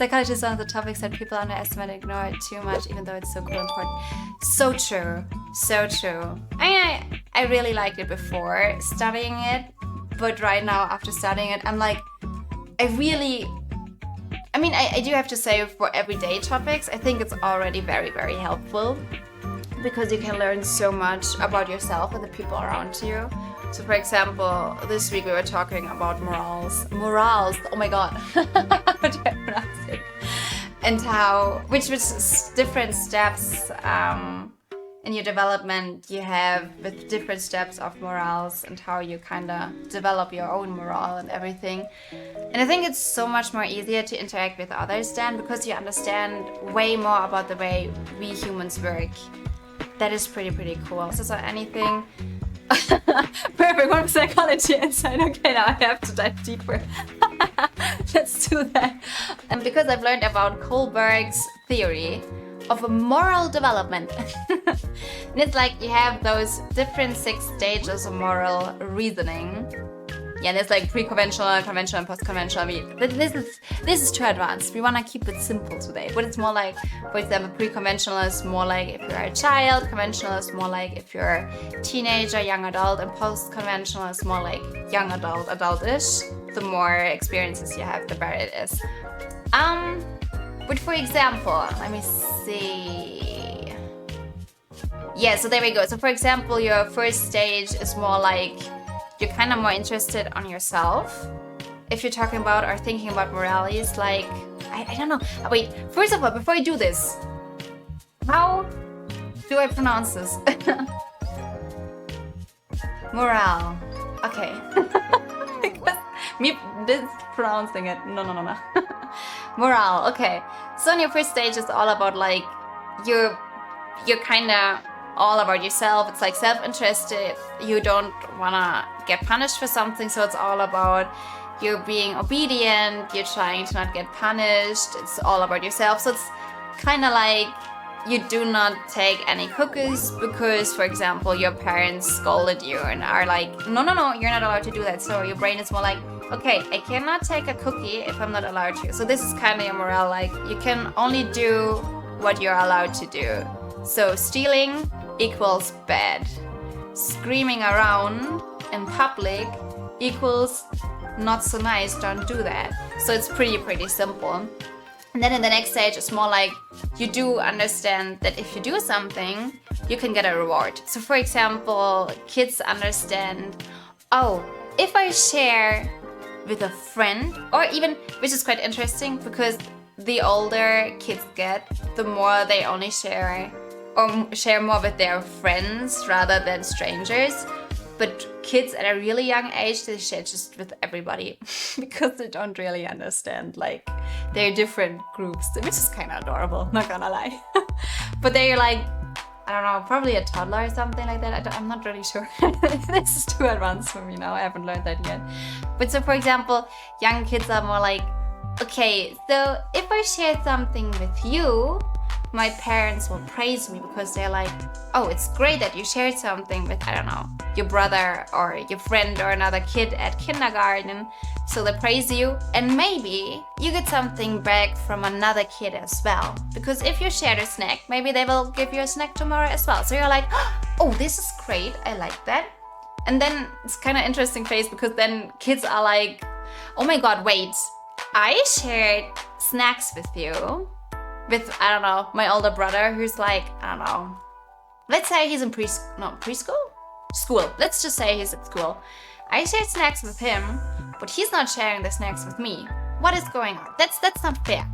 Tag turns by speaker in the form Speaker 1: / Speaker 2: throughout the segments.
Speaker 1: psychology is one of the topics that people underestimate and ignore it too much, even though it's so cool and important. So true. So true. I really liked it before studying it, but right now after studying it, I'm like, I do have to say for everyday topics, I think it's already very, very helpful because you can learn so much about yourself and the people around you. So for example, this week we were talking about morals, oh my god, how do I pronounce it? And how, which different steps in your development you have with different steps of morals and how you kind of develop your own moral and everything. And I think it's so much more easier to interact with others then because you understand way more about the way we humans work. That is pretty cool. So anything... Perfect, one psychology insight. Okay, now I have to dive deeper. Let's do that. And because I've learned about Kohlberg's theory of a moral development. And it's like you have those different 6 stages of moral reasoning. Yeah, there's like pre-conventional, conventional, and post-conventional. This is too advanced. We want to keep it simple today. But it's more like, for example, pre-conventional is more like if you're a child, conventional is more like if you're a teenager, young adult, and post-conventional is more like young adult, adultish. The more experiences you have, the better it is. But for example, let me see. Yeah, so there we go. So for example, your first stage is more like you're kind of more interested on yourself. If you're talking about or thinking about moralities, like, I don't know. Wait, first of all, before I do this, how do I pronounce this? Morale. Okay. Because me pronouncing it. No. Morale. Okay. So on your first stage, it's all about like you're kind of all about yourself. It's like self-interested. You don't wanna get punished for something, so it's all about you're being obedient. You're trying to not get punished. It's all about yourself. So it's kind of like you do not take any cookies because, for example, your parents scolded you and are like, no, you're not allowed to do that. So your brain is more like, okay, I cannot take a cookie if I'm not allowed to. So this is kind of your morale, like you can only do what you're allowed to do. So stealing equals bad. Screaming around in public equals not so nice, don't do that. So it's pretty simple. And then in the next stage, it's more like you do understand that if you do something, you can get a reward. So for example, kids understand, oh, if I share with a friend, or even, which is quite interesting because the older kids get, the more they only share or share more with their friends rather than strangers. But kids at a really young age, they share just with everybody because they don't really understand, like, they're different groups, which is kind of adorable, not gonna lie. But they're like, I don't know, probably a toddler or something like that. I'm not really sure. This is too advanced for me now. I haven't learned that yet. But so, for example, young kids are more like, okay, so if I share something with you, my parents will praise me because they're like, oh, it's great that you shared something with, I don't know, your brother or your friend or another kid at kindergarten. So they praise you, and maybe you get something back from another kid as well. Because if you share a snack, maybe they will give you a snack tomorrow as well. So you're like, oh, this is great, I like that. And then it's kind of interesting phase because then kids are like, oh my god, wait, I shared snacks with you. With, I don't know, my older brother who's like, I don't know, let's say he's in preschool? School. Let's just say he's at school. I shared snacks with him, but he's not sharing the snacks with me. What is going on? That's not fair.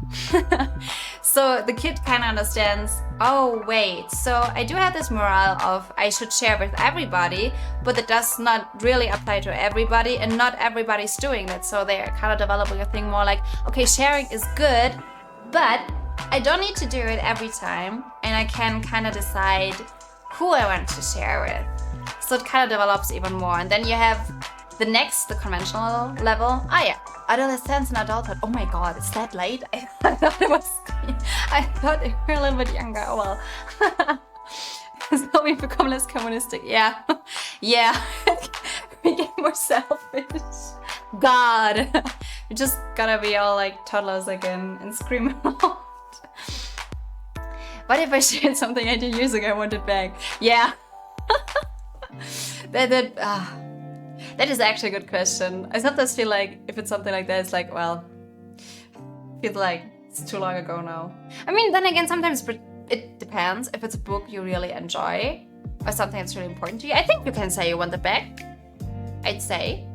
Speaker 1: So the kid kind of understands, oh wait, so I do have this morale of I should share with everybody, but it does not really apply to everybody and not everybody's doing that. So they're kind of developing a thing more like, okay, sharing is good, but I don't need to do it every time, and I can kind of decide who I want to share with. So it kind of develops even more. And then you have the conventional level. Ah yeah, adolescence and adulthood. Oh my god, it's that late? I thought they were a little bit younger. Oh well. So we become less communistic. Yeah. Yeah. We get more selfish. God. We just gotta be all like toddlers again and scream out. What if I shared something I did years ago and want it back? Yeah. That is actually a good question. I sometimes feel like if it's something like that, it's like, well, feels like it's too long ago now. I mean, then again, sometimes it depends. If it's a book you really enjoy or something that's really important to you, I think you can say you want it back. I'd say.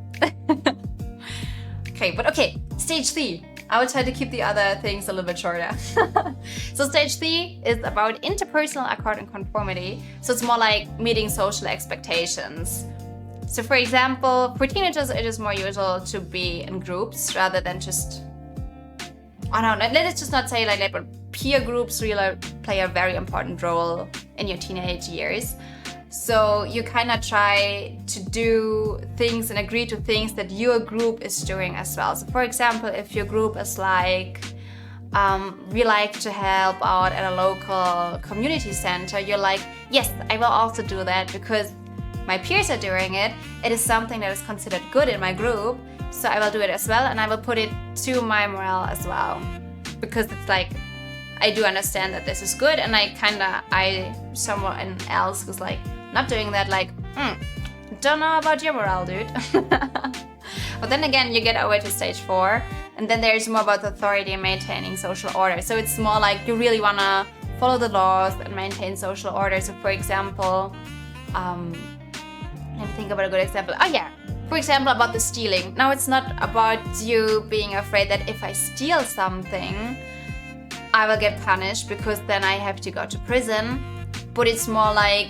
Speaker 1: Okay, stage 3. I will try to keep the other things a little bit shorter. So stage 3 is about interpersonal accord and conformity. So it's more like meeting social expectations. So for example, for teenagers, it is more usual to be in groups rather than just, oh no, let's just not say like that, but peer groups really play a very important role in your teenage years. So you kind of try to do things and agree to things that your group is doing as well. So for example, if your group is like, we like to help out at a local community center, you're like, yes, I will also do that because my peers are doing it. It is something that is considered good in my group, so I will do it as well, and I will put it to my morale as well. Because it's like, I do understand that this is good, and someone else who's like, not doing that, like, don't know about your morale, dude. But then again, you get over to stage 4, and then there's more about authority and maintaining social order. So it's more like you really want to follow the laws and maintain social order. So for example, let me think about a good example. Oh yeah, for example, about the stealing. Now it's not about you being afraid that if I steal something, I will get punished because then I have to go to prison. But it's more like,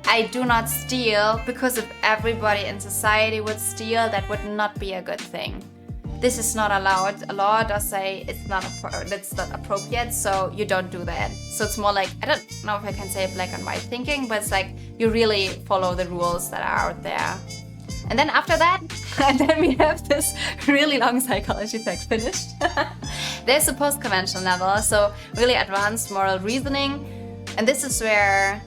Speaker 1: I do not steal because if everybody in society would steal, that would not be a good thing. This is not allowed. A law does say that's not appropriate, so you don't do that. So it's more like, I don't know if I can say black and white thinking, but it's like you really follow the rules that are out there. And then after that, and then we have this really long psychology text finished. There's a post-conventional level, so really advanced moral reasoning. And this is where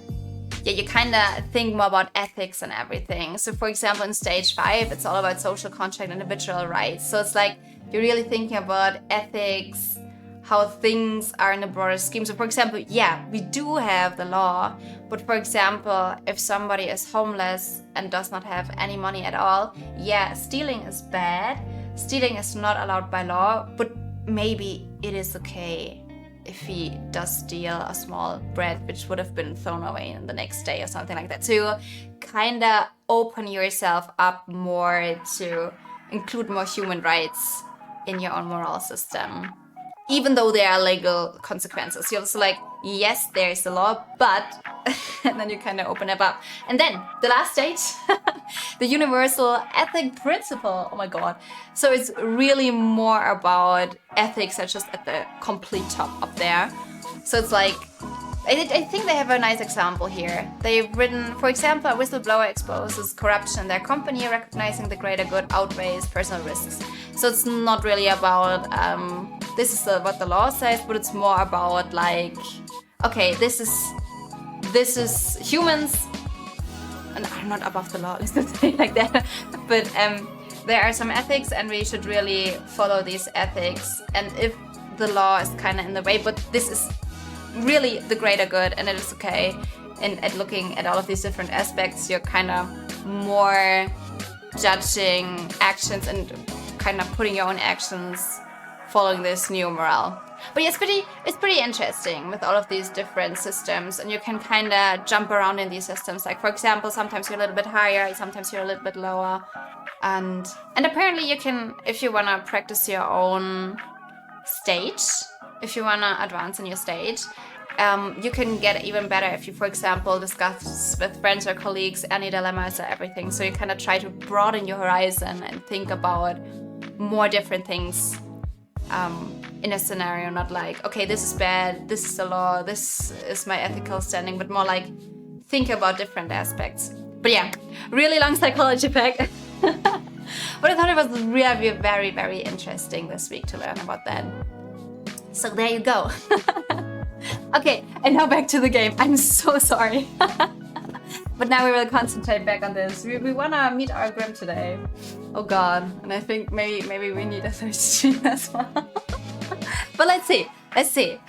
Speaker 1: you kind of think more about ethics and everything. So for example, in stage 5, it's all about social contract and individual rights. So it's like you're really thinking about ethics, how things are in a broader scheme. So for example, yeah, we do have the law, but for example, if somebody is homeless and does not have any money at all, yeah, stealing is bad. Stealing is not allowed by law, but maybe it is okay if he does steal a small bread which would have been thrown away in the next day or something like that. So you kind of open yourself up more to include more human rights in your own moral system, even though there are legal consequences. You're also like, yes, there is the law, but and then you kind of open it up. And then the last stage, the universal ethic principle. Oh my god. So it's really more about ethics are just at the complete top up there. So it's like, I think they have a nice example here. They've written, for example, a whistleblower exposes corruption in their company, recognizing the greater good outweighs personal risks. So it's not really about, this is what the law says, but it's more about like, okay, this is humans, and I'm not above the law, let's not say it like that, but there are some ethics and we should really follow these ethics, and if the law is kind of in the way, but this is really the greater good and it is okay. And at looking at all of these different aspects, you're kind of more judging actions and kind of putting your own actions following this new morale. But yeah, it's pretty interesting with all of these different systems, and you can kind of jump around in these systems. Like for example, sometimes you're a little bit higher, sometimes you're a little bit lower, and apparently you can, if you want to practice your own stage, if you want to advance in your stage, you can get even better if you, for example, discuss with friends or colleagues any dilemmas or everything. So you kind of try to broaden your horizon and think about more different things in a scenario, not like, okay, this is bad, this is the law, this is my ethical standing, but more like think about different aspects. But yeah, really long psychology pack. But I thought it was really very, very interesting this week to learn about that. So there you go. Okay, and now back to the game. I'm so sorry. But now we will concentrate back on this. We wanna meet our Grim today. Oh god, and I think maybe we need a third stream as well. But let's see, let's see.